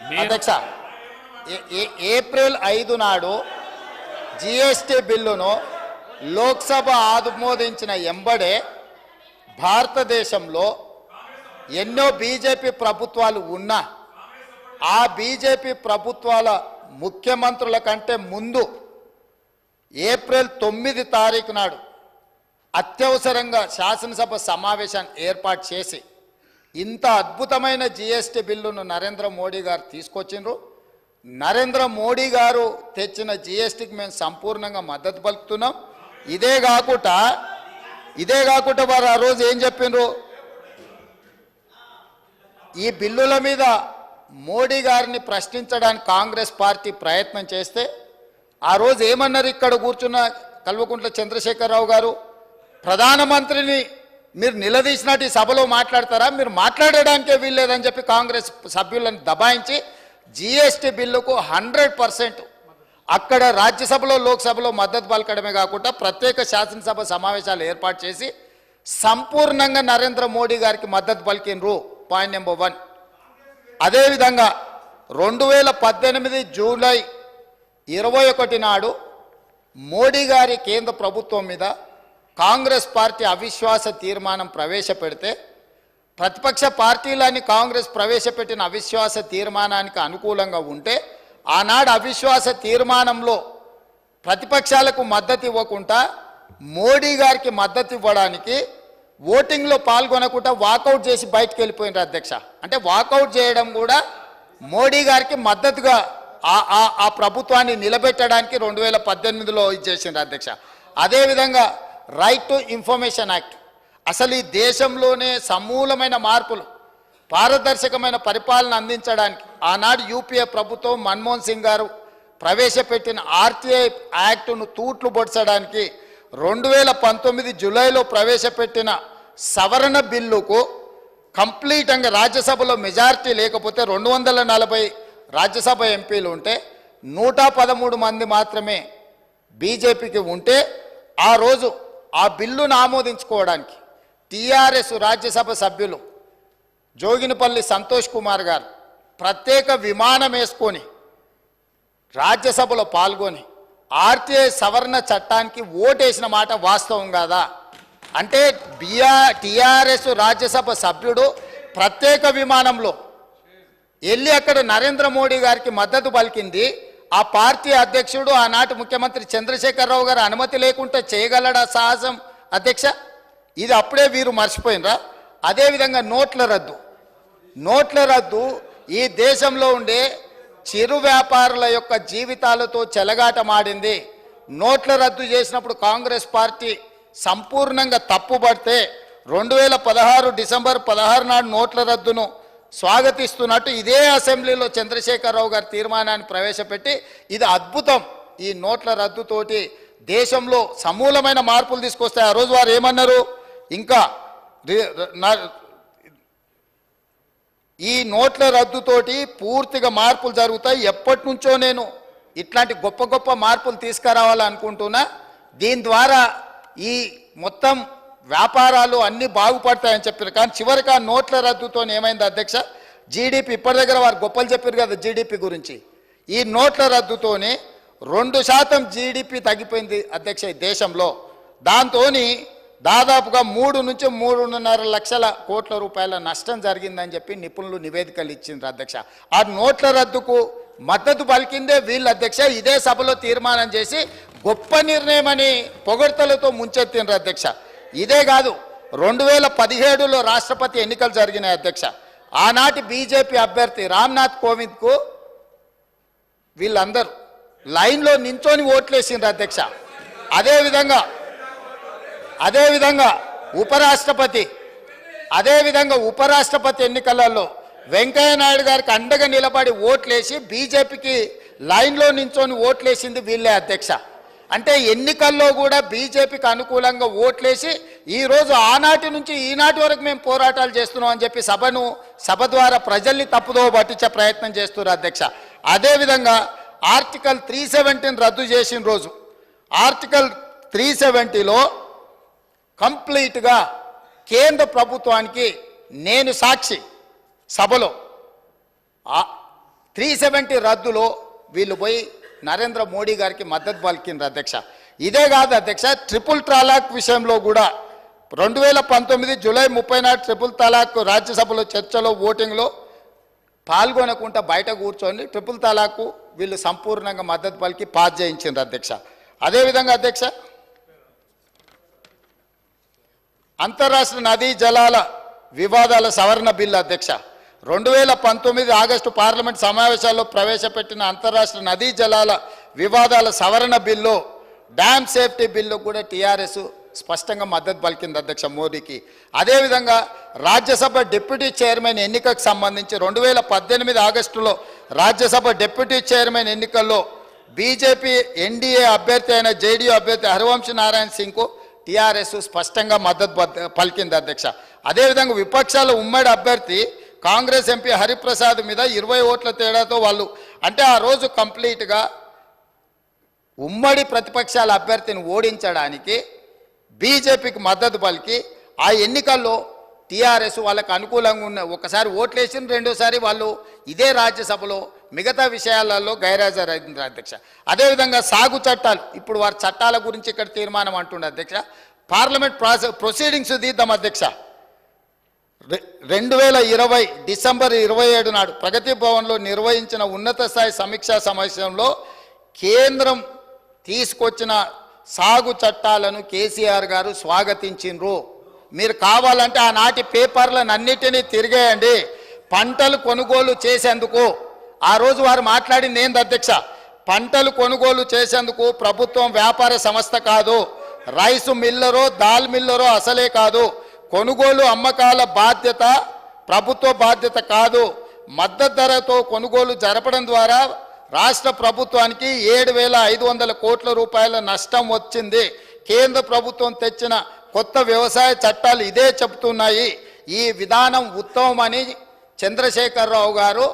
అధ్యక్ష, ఏప్రిల్ 5 నాడు జిఎస్టీ బిల్లును లోక్సభ ఆమోదించిన ఎంబడే భారతదేశంలో ఎన్నో బీజేపీ ప్రభుత్వాలు ఉన్నా ఆ బీజేపీ ప్రభుత్వాల ముఖ్యమంత్రుల కంటే ముందు ఏప్రిల్ 9 తారీఖు నాడు అత్యవసరంగా శాసనసభ సమావేశాన్ని ఏర్పాటు చేసి ఇంత అద్భుతమైన జిఎస్టీ బిల్లును నరేంద్ర మోడీ గారు తీసుకొచ్చిండ్రు. నరేంద్ర మోడీ గారు తెచ్చిన జిఎస్టీకి మేము సంపూర్ణంగా మద్దతు పలుకుతున్నాం. ఇదే కాకుండా వారు ఆ రోజు ఏం చెప్పిండ్రు, ఈ బిల్లుల మీద మోడీ గారిని ప్రశ్నించడానికి కాంగ్రెస్ పార్టీ ప్రయత్నం చేస్తే ఆ రోజు ఏమన్నారు, ఇక్కడ కూర్చున్న కల్వకుంట్ల చంద్రశేఖరరావు గారు, ప్రధానమంత్రిని మీరు నిలదీసినట్టు ఈ సభలో మాట్లాడతారా, మీరు మాట్లాడడానికే వీల్లేదని చెప్పి కాంగ్రెస్ సభ్యులను దబాయించి జిఎస్టీ బిల్లుకు 100% అక్కడ రాజ్యసభలో లోక్సభలో మద్దతు పలకడమే కాకుండా ప్రత్యేక శాసనసభ సమావేశాలు ఏర్పాటు చేసి సంపూర్ణంగా నరేంద్ర మోడీ గారికి మద్దతు పలికినరు. Point number 1. అదేవిధంగా 2018 జూలై 21 నాడు మోడీ గారి కేంద్ర ప్రభుత్వం మీద కాంగ్రెస్ పార్టీ అవిశ్వాస తీర్మానం ప్రవేశపెడితే ప్రతిపక్ష పార్టీలని కాంగ్రెస్ ప్రవేశపెట్టిన అవిశ్వాస తీర్మానానికి అనుకూలంగా ఉంటే ఆనాడు అవిశ్వాస తీర్మానంలో ప్రతిపక్షాలకు మద్దతు ఇవ్వకుండా మోడీ గారికి మద్దతు ఇవ్వడానికి ఓటింగ్లో పాల్గొనకుండా వాకౌట్ చేసి బయటకు వెళ్ళిపోయినారు అధ్యక్ష. అంటే వాకౌట్ చేయడం కూడా మోడీ గారికి మద్దతుగా ఆ ప్రభుత్వాన్ని నిలబెట్టడానికి 2018లో ఇచ్చేసిండ్రు అధ్యక్ష. అదేవిధంగా రైట్ టు ఇన్ఫర్మేషన్ యాక్ట్, అసలు ఈ దేశంలోనే సమూలమైన మార్పులు పారదర్శకమైన పరిపాలన అందించడానికి ఆనాడు యూపీఏ ప్రభుత్వం మన్మోహన్ సింగ్ గారు ప్రవేశపెట్టిన ఆర్టీఐ యాక్టును తూట్లు పొడచడానికి 2019 జూలైలో ప్రవేశపెట్టిన సవరణ బిల్లుకు కంప్లీట్గా రాజ్యసభలో మెజారిటీ లేకపోతే 240 రాజ్యసభ ఎంపీలు ఉంటే 113 మంది మాత్రమే బీజేపీకి ఉంటే ఆ రోజు ఆ బిల్లును ఆమోదించుకోవడానికి టీఆర్ఎస్ రాజ్యసభ సభ్యులు జోగినిపల్లి సంతోష్ కుమార్ గారు ప్రత్యేక విమానం వేసుకొని రాజ్యసభలో పాల్గొని ఆర్టీఐ సవరణ చట్టానికి ఓటేసిన మాట వాస్తవం కాదా? అంటే టీఆర్ఎస్ రాజ్యసభ సభ్యుడు ప్రత్యేక విమానంలో వెళ్ళి అక్కడ నరేంద్ర మోడీ గారికి మద్దతు పలికింది ఆ పార్టీ అధ్యక్షుడు ఆనాటి ముఖ్యమంత్రి చంద్రశేఖరరావు గారు అనుమతి లేకుండా చేయగలడా సాహసం అధ్యక్ష? ఇది అప్పుడే వీరు మర్చిపోయినరా? అదేవిధంగా నోట్ల రద్దు ఈ దేశంలో ఉండే చిరు వ్యాపారుల యొక్క జీవితాలతో చెలగాటమాడింది. నోట్ల రద్దు చేసినప్పుడు కాంగ్రెస్ పార్టీ సంపూర్ణంగా తప్పుపడితే 2016 డిసెంబర్ 16 నాడు నోట్ల రద్దును స్వాగతిస్తున్నట్టు ఇదే అసెంబ్లీలో చంద్రశేఖరరావు గారి తీర్మానాన్ని ప్రవేశపెట్టి ఇది అద్భుతం, ఈ నోట్ల రద్దుతోటి దేశంలో సమూలమైన మార్పులు తీసుకొస్తాయి. ఆ రోజు వారు ఏమన్నారు, ఇంకా ఈ నోట్ల రద్దుతోటి పూర్తిగా మార్పులు జరుగుతాయి, ఎప్పటి నుంచో నేను ఇట్లాంటి గొప్ప గొప్ప మార్పులు తీసుకురావాలనుకుంటున్నా, దీని ద్వారా ఈ మొత్తం వ్యాపారాలు అన్నీ బాగుపడతాయని చెప్పారు. కానీ చివరికి ఆ నోట్ల రద్దుతో ఏమైంది అధ్యక్ష, జీడిపి ఇప్పటి దగ్గర వారు గొప్పలు చెప్పారు కదా జీడిపి గురించి, ఈ నోట్ల రద్దుతోనే 2% జీడిపి తగ్గిపోయింది అధ్యక్ష ఈ దేశంలో. దాంతో దాదాపుగా 3 నుంచి 3.5 లక్షల కోట్ల రూపాయల నష్టం జరిగిందని చెప్పి నిపుణులు నివేదికలు ఇచ్చిండ్రు అధ్యక్ష. ఆ నోట్ల రద్దుకు మద్దతు పలికిందే వీళ్ళు అధ్యక్ష. ఇదే సభలో తీర్మానం చేసి గొప్ప నిర్ణయం అని పొగడ్తలతో ముంచెత్తిండ్రు అధ్యక్ష. ఇదే కాదు, 2017లో రాష్ట్రపతి ఎన్నికలు జరిగినాయి అధ్యక్ష. ఆనాటి బీజేపీ అభ్యర్థి రామ్నాథ్ కోవింద్కు వీళ్ళందరూ లైన్లో నించొని ఓట్లేసిండ్రు అధ్యక్ష. అదేవిధంగా ఉపరాష్ట్రపతి ఎన్నికలలో వెంకయ్య నాయుడు గారికి అండగా నిలబడి ఓట్లేసి బీజేపీకి లైన్లో నించొని ఓట్లేసింది వీళ్ళే అధ్యక్ష. అంటే ఎన్నికల్లో కూడా బీజేపీకి అనుకూలంగా ఓట్లేసి ఈరోజు ఆనాటి నుంచి ఈనాటి వరకు మేము పోరాటాలు చేస్తున్నాం అని చెప్పి సభ ద్వారా ప్రజల్ని తప్పుదోవ పట్టించే ప్రయత్నం చేస్తున్నారు అధ్యక్ష. అదేవిధంగా ఆర్టికల్ 370 రద్దు చేసిన రోజు ఆర్టికల్ 370లో కంప్లీట్గా కేంద్ర ప్రభుత్వానికి నేను సాక్షి సభలో 370 రద్దులో వీళ్ళు పోయి నరేంద్ర మోడీ గారికి మద్దతు పలికిండ్రు అధ్యక్ష. ఇదే కాదు అధ్యక్ష, ట్రిపుల్ తలాక్ విషయంలో కూడా 2019 జూలై 30 నాడు ట్రిపుల్ తలాక్ రాజ్యసభలో చర్చలో ఓటింగ్లో పాల్గొనకుండా బయట కూర్చొని ట్రిపుల్ తలాక్ వీళ్ళు సంపూర్ణంగా మద్దతు పలికి పాస్ చేయించారు అధ్యక్ష. అదేవిధంగా అధ్యక్ష, అంతర్రాష్ట్ర నదీ జలాల వివాదాల సవరణ బిల్లు అధ్యక్ష 2019 ఆగస్టు పార్లమెంట్ సమావేశాల్లో ప్రవేశపెట్టిన అంతర్రాష్ట్ర నదీ జలాల వివాదాల సవరణ బిల్లు, డ్యామ్ సేఫ్టీ బిల్లు కూడా టీఆర్ఎస్ స్పష్టంగా మద్దతు పలికింది అధ్యక్ష మోడీకి. అదేవిధంగా రాజ్యసభ డిప్యూటీ చైర్మన్ ఎన్నికకు సంబంధించి 2018 ఆగస్టులో రాజ్యసభ డిప్యూటీ చైర్మన్ ఎన్నికల్లో బీజేపీ ఎన్డీఏ అభ్యర్థి అయిన జేడీయూ అభ్యర్థి హరివంశ్ నారాయణ సింగ్కు టీఆర్ఎస్ స్పష్టంగా మద్దతు పలికింది అధ్యక్ష. అదేవిధంగా విపక్షాల ఉమ్మడి అభ్యర్థి కాంగ్రెస్ ఎంపీ హరిప్రసాద్ మీద 20 ఓట్ల తేడాతో వాళ్ళు అంటే ఆ రోజు కంప్లీట్గా ఉమ్మడి ప్రతిపక్షాల అభ్యర్థిని ఓడించడానికి బీజేపీకి మద్దతు పలికి ఆ ఎన్నికల్లో టీఆర్ఎస్ వాళ్ళకు అనుకూలంగా ఉన్న ఒకసారి ఓట్లేసిన రెండోసారి వాళ్ళు ఇదే రాజ్యసభలో మిగతా విషయాలలో గైర్హాజరైంది అధ్యక్ష. అదేవిధంగా సాగు చట్టాలు, ఇప్పుడు వారి చట్టాల గురించి ఇక్కడ తీర్మానం అంటుండే అధ్యక్ష. పార్లమెంట్ ప్రొసీడింగ్స్ తీద్దాం అధ్యక్ష. 2020 డిసెంబర్ 27 నాడు ప్రగతి భవన్లో నిర్వహించిన ఉన్నత స్థాయి సమీక్షా సమావేశంలో కేంద్రం తీసుకొచ్చిన సాగు చట్టాలను కేసీఆర్ గారు స్వాగతించిండ్రు. మీరు కావాలంటే ఆనాటి పేపర్లను అన్నిటినీ తిరిగేయండి. పంటలు కొనుగోలు చేసేందుకు ఆ రోజు వారు మాట్లాడింది ఏంది అధ్యక్ష, పంటలు కొనుగోలు చేసేందుకు ప్రభుత్వం వ్యాపార సంస్థ కాదు, రైసు మిల్లరో దాల్ మిల్లరో అసలే కాదు, కొనుగోలు అమ్మకాల బాధ్యత ప్రభుత్వ బాధ్యత కాదు. మద్దతు ధరతో కొనుగోలు జరపడం ద్వారా రాష్ట్ర ప్రభుత్వానికి 7,500 కోట్ల రూపాయల నష్టం వచ్చింది. కేంద్ర ప్రభుత్వం తెచ్చిన కొత్త వ్యవసాయ చట్టాలు ఇదే చెబుతున్నాయి. ఈ విధానం ఉత్తమమని చంద్రశేఖరరావు గారు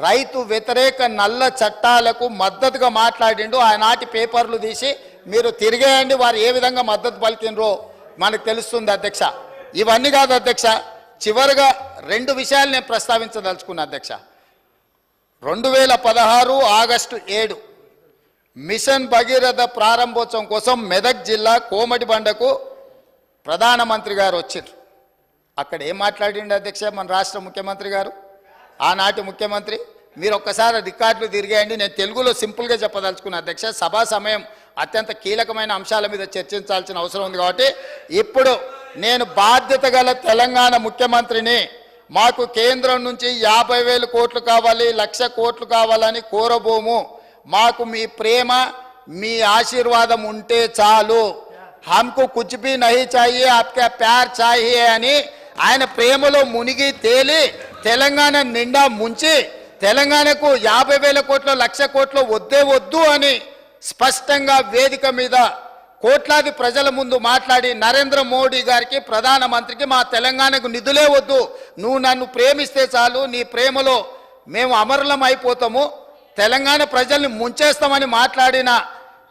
రైతు వ్యతిరేక నల్ల చట్టాలకు మద్దతుగా మాట్లాడిండు. ఆనాటి పేపర్లు తీసి మీరు తిరిగేయండి, వారు ఏ విధంగా మద్దతు పలికినరో మనకు తెలుస్తుంది అధ్యక్ష. ఇవన్నీ కాదు అధ్యక్ష, చివరిగా 2 విషయాలు నేను ప్రస్తావించదలుచుకున్నా అధ్యక్ష. 2016 ఆగస్టు 7 మిషన్ భగీరథ ప్రారంభోత్సవం కోసం మెదక్ జిల్లా కోమటిబండకు ప్రధానమంత్రి గారు వచ్చారు. అక్కడ ఏం మాట్లాడిండు అధ్యక్ష మన రాష్ట్ర ముఖ్యమంత్రి గారు, ఆనాటి ముఖ్యమంత్రి? మీరు ఒక్కసారి రికార్డులు తిరిగేయండి. నేను తెలుగులో సింపుల్గా చెప్పదలుచుకున్నా అధ్యక్ష. సభా సమయం అత్యంత కీలకమైన అంశాల మీద చర్చించాల్సిన అవసరం ఉంది కాబట్టి ఇప్పుడు నేను బాధ్యత గల తెలంగాణ ముఖ్యమంత్రిని, మాకు కేంద్రం నుంచి 50,000 కోట్లు కావాలి, 1,00,000 కోట్లు కావాలని కోరబోము. మాకు మీ ప్రేమ మీ ఆశీర్వాదం ఉంటే చాలు. హమ్కు కుచ్ భీ నహీ చాహియే, ఆప్కా ప్యార్ చాహియే అని ఆయన ప్రేమలో మునిగి తేలి తెలంగాణ నిండా ముంచి తెలంగాణకు 50,000 కోట్లు 1,00,000 కోట్లు వద్దే వద్దు అని స్పష్టంగా వేదిక మీద కోట్లాది ప్రజల ముందు మాట్లాడి నరేంద్ర మోడీ గారికి ప్రధానమంత్రికి మా తెలంగాణకు నిధులే వద్దు, నువ్వు నన్ను ప్రేమిస్తే చాలు, నీ ప్రేమలో మేము అమరులం అయిపోతాము, తెలంగాణ ప్రజల్ని ముంచేస్తామని మాట్లాడిన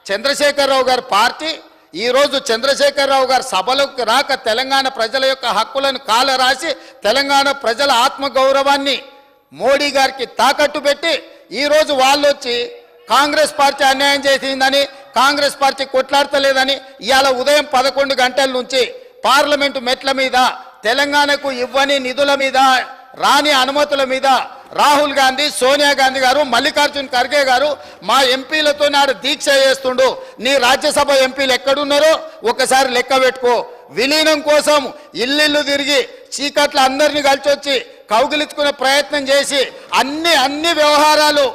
చంద్రశేఖరరావు గారి పార్టీ ఈరోజు చంద్రశేఖరరావు గారు సభలోకి రాక తెలంగాణ ప్రజల యొక్క హక్కులను కాలరాసి తెలంగాణ ప్రజల ఆత్మగౌరవాన్ని మోడీ గారికి తాకట్టు పెట్టి ఈరోజు వాళ్ళు వచ్చి కాంగ్రెస్ పార్టీ అన్యాయం చేసిందని, కాంగ్రెస్ పార్టీ కొట్లాడతలేదని ఇవాళ ఉదయం 11 గంటల నుంచి పార్లమెంటు మెట్ల మీద తెలంగాణకు ఇవ్వని నిధుల మీద రాని అనుమతుల మీద రాహుల్ గాంధీ, సోనియా గాంధీ గారు, మల్లికార్జున్ ఖర్గే గారు మా ఎంపీలతో నాడు దీక్ష చేస్తుండు. నీ రాజ్యసభ ఎంపీలు ఎక్కడున్నారో ఒకసారి లెక్క పెట్టుకో. విలీనం కోసం ఇల్లు తిరిగి చీకట్ల అందరినీ కలిసి వచ్చి కౌగిలించుకునే ప్రయత్నం చేసి అన్ని వ్యవహారాలు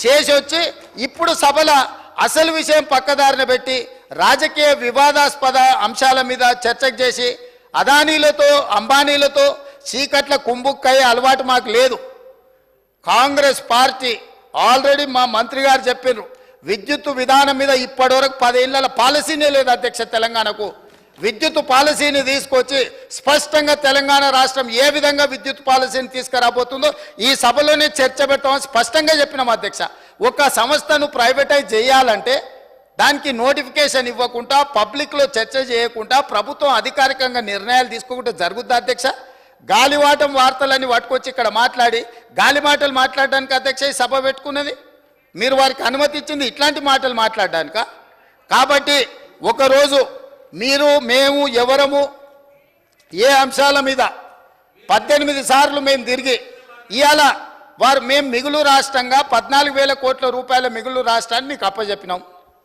చేసి వచ్చి ఇప్పుడు సభల అసలు విషయం పక్కదారిన పెట్టి రాజకీయ వివాదాస్పద అంశాల మీద చర్చకు చేసి అదానీలతో అంబానీలతో చీకట్ల కుంభుక్కయ్యే అలవాటు మాకు లేదు. కాంగ్రెస్ పార్టీ ఆల్రెడీ మా మంత్రి గారు చెప్పారు, విద్యుత్ విధానం మీద ఇప్పటివరకు 10 ఏళ్ల పాలసీనే లేదు అధ్యక్ష. తెలంగాణకు విద్యుత్ పాలసీని తీసుకొచ్చి స్పష్టంగా తెలంగాణ రాష్ట్రం ఏ విధంగా విద్యుత్ పాలసీని తీసుకురాబోతుందో ఈ సభలోనే చర్చ పెట్టమని స్పష్టంగా చెప్పినాం అధ్యక్ష. ఒక సంస్థను ప్రైవేటైజ్ చేయాలంటే దానికి నోటిఫికేషన్ ఇవ్వకుండా పబ్లిక్లో చర్చ చేయకుండా ప్రభుత్వం అధికారికంగా నిర్ణయాలు తీసుకోకుండా జరుగుద్ది అధ్యక్ష. గాలివాటం వార్తలని పట్టుకొచ్చి ఇక్కడ మాట్లాడి గాలి మాటలు మాట్లాడడానికి అధ్యక్ష ఈ సభ పెట్టుకున్నది? మీరు వారికి అనుమతి ఇచ్చింది ఇట్లాంటి మాటలు మాట్లాడడానిక? కాబట్టి ఒకరోజు మీరు మేము ఎవరము ఏ అంశాల మీద 18 సార్లు మేము తిరిగి ఇవాళ మేము మిగులు రాష్ట్రంగా 14,000 కోట్ల రూపాయల మిగులు రాష్ట్రాన్ని మీకు అప్పచెప్పినాం.